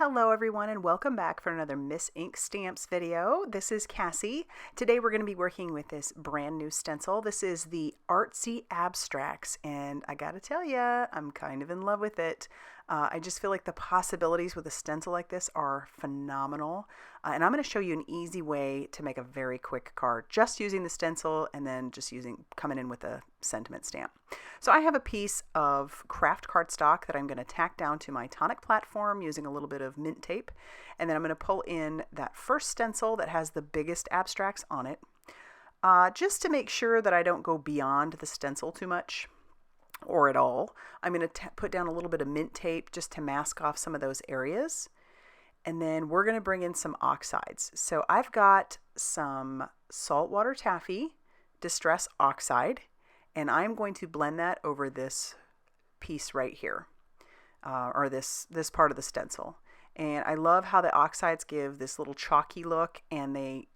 Hello everyone and welcome back for another Miss Ink Stamps video. This is Cassie. Today we're going to be working with this brand new stencil. This is the Artsy Abstracts and I gotta tell ya, I'm kind of in love with it. I just feel like the possibilities with a stencil like this are phenomenal. And I'm going to show you an easy way to make a very quick card just using the stencil and then just coming in with a sentiment stamp. So I have a piece of craft cardstock that I'm going to tack down to my Tonic platform using a little bit of mint tape. And then I'm going to pull in that first stencil that has the biggest abstracts on it, just to make sure that I don't go beyond the stencil too much or at all. I'm going to put down a little bit of mint tape just to mask off some of those areas. And then we're going to bring in some oxides. So I've got some Saltwater Taffy Distress Oxide, and I'm going to blend that over this piece right here, or this part of the stencil. And I love how the oxides give this little chalky look, and they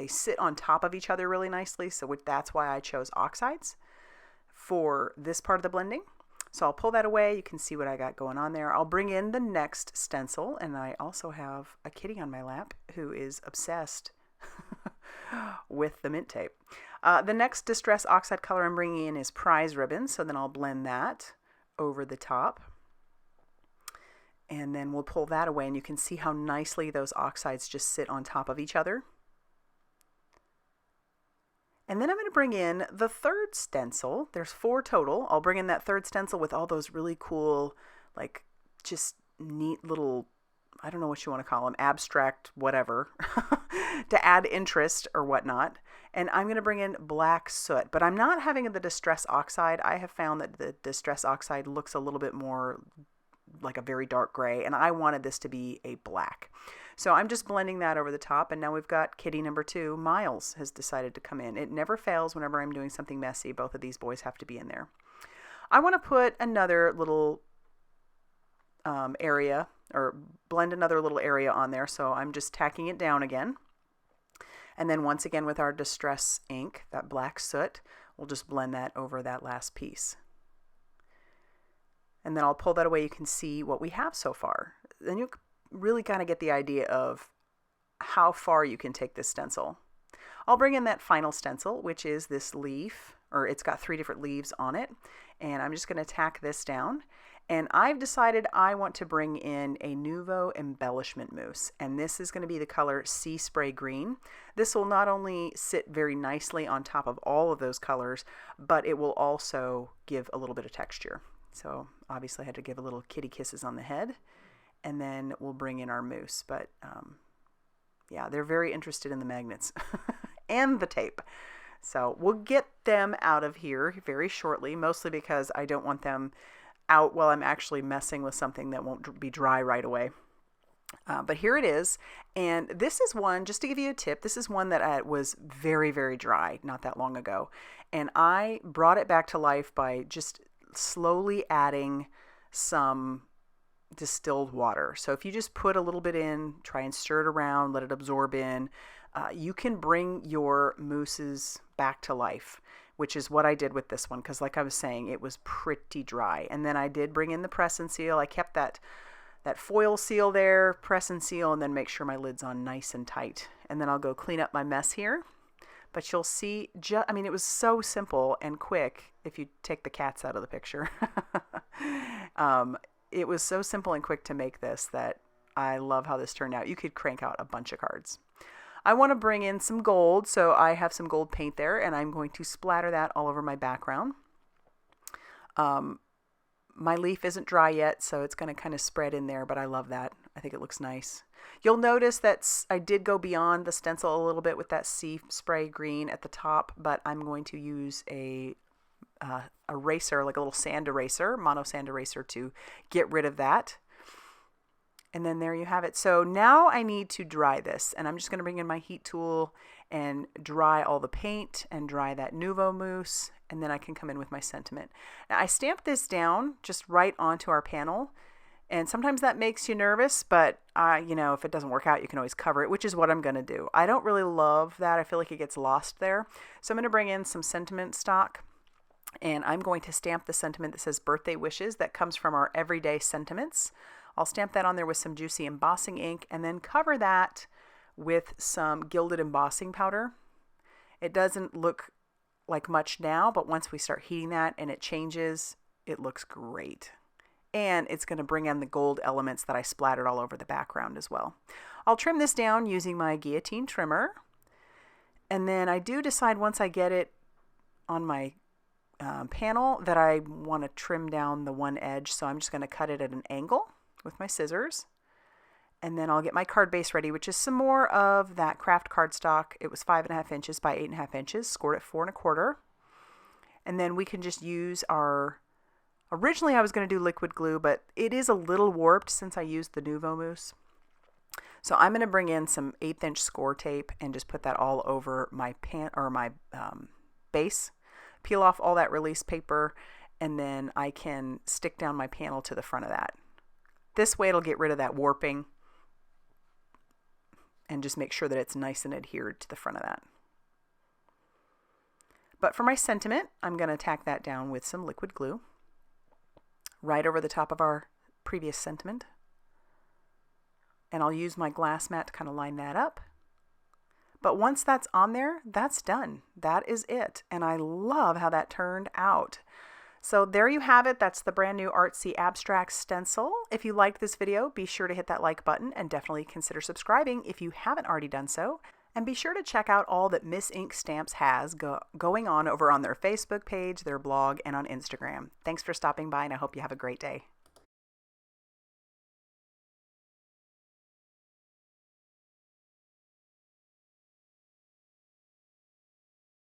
sit on top of each other really nicely. So that's why I chose oxides for this part of the blending. So I'll pull that away. You can see what I got going on there. I'll bring in the next stencil, and I also have a kitty on my lap who is obsessed with the mint tape. The next Distress Oxide color I'm bringing in is Prize Ribbon, so then I'll blend that over the top. And then we'll pull that away, and you can see how nicely those oxides just sit on top of each other. And then I'm going to bring in the third stencil. There's 4 total. I'll bring in that third stencil with all those really cool, like just neat little, I don't know what you want to call them, abstract whatever, to add interest or whatnot. And I'm going to bring in black soot, but I'm not having the Distress Oxide. I have found that the Distress Oxide looks a little bit more like a very dark gray, and I wanted this to be a black. So I'm just blending that over the top, and now we've got kitty number 2, Miles, has decided to come in. It never fails whenever I'm doing something messy. Both of these boys have to be in there. I want to put another little area, or blend another little area on there, so I'm just tacking it down again. And then once again with our Distress ink, that black soot, we'll just blend that over that last piece. And then I'll pull that away. You can see what we have so far. Then you really kind of get the idea of how far you can take this stencil. I'll bring in that final stencil, which is this leaf, or it's got 3 different leaves on it. And I'm just going to tack this down. And I've decided I want to bring in a Nuvo Embellishment Mousse. And this is going to be the color SEASPRAY Green. This will not only sit very nicely on top of all of those colors, but it will also give a little bit of texture. So obviously I had to give a little kitty kisses on the head, and then we'll bring in our mousse. But yeah, they're very interested in the magnets and the tape. So we'll get them out of here very shortly, mostly because I don't want them out while I'm actually messing with something that won't be dry right away. But here it is. And this is one, just to give you a tip, this is one that was very, very dry not that long ago. And I brought it back to life by just slowly adding some distilled water. So if you just put a little bit in, try and stir it around, let it absorb in, you can bring your mousses back to life, which is what I did with this one, because like I was saying, it was pretty dry. And then I did bring in the press and seal. I kept that foil seal there, press and seal, and then make sure my lid's on nice and tight. And then I'll go clean up my mess here. But you'll see, I mean, it was so simple and quick if you take the cats out of the picture. It was so simple and quick to make this that I love how this turned out. You could crank out a bunch of cards. I want to bring in some gold, so I have some gold paint there, and I'm going to splatter that all over my background. My leaf isn't dry yet, so it's going to kind of spread in there, but I love that. I think it looks nice. You'll notice that I did go beyond the stencil a little bit with that SEASPRAY green at the top, but I'm going to use a eraser, like a little sand eraser, mono sand eraser, to get rid of that. And then there you have it. So now I need to dry this, and I'm just going to bring in my heat tool and dry all the paint and dry that Nuvo mousse, and then I can come in with my sentiment. Now I stamped this down just right onto our panel, and sometimes that makes you nervous, but you know, if it doesn't work out, you can always cover it, which is what I'm going to do. I don't really love that. I feel like it gets lost there. So I'm going to bring in some sentiment stock, and I'm going to stamp the sentiment that says birthday wishes that comes from our everyday sentiments I'll stamp that on there with some juicy embossing ink and then cover that with some gilded embossing powder. It doesn't look like much now, but once we start heating that and it changes, it looks great. And it's going to bring in the gold elements that I splattered all over the background as well. I'll trim this down using my guillotine trimmer. And then I do decide once I get it on my panel that I want to trim down the one edge. So I'm just going to cut it at an angle with my scissors. And then I'll get my card base ready, which is some more of that craft cardstock. It was 5.5 inches by 8.5 inches, scored at 4 1/4. And then we can just use our, originally I was going to do liquid glue, but it is a little warped since I used the Nuvo mousse. So I'm going to bring in some 1/8 inch score tape and just put that all over my base. Peel off all that release paper, and then I can stick down my panel to the front of that. This way it'll get rid of that warping and just make sure that it's nice and adhered to the front of that. But for my sentiment, I'm going to tack that down with some liquid glue right over the top of our previous sentiment. And I'll use my glass mat to kind of line that up. But once that's on there, that's done. That is it. And I love how that turned out. So there you have it. That's the brand new Artsy Abstracts Stencil. If you liked this video, be sure to hit that like button and definitely consider subscribing if you haven't already done so. And be sure to check out all that Miss Ink Stamps has going on over on their Facebook page, their blog, and on Instagram. Thanks for stopping by, and I hope you have a great day.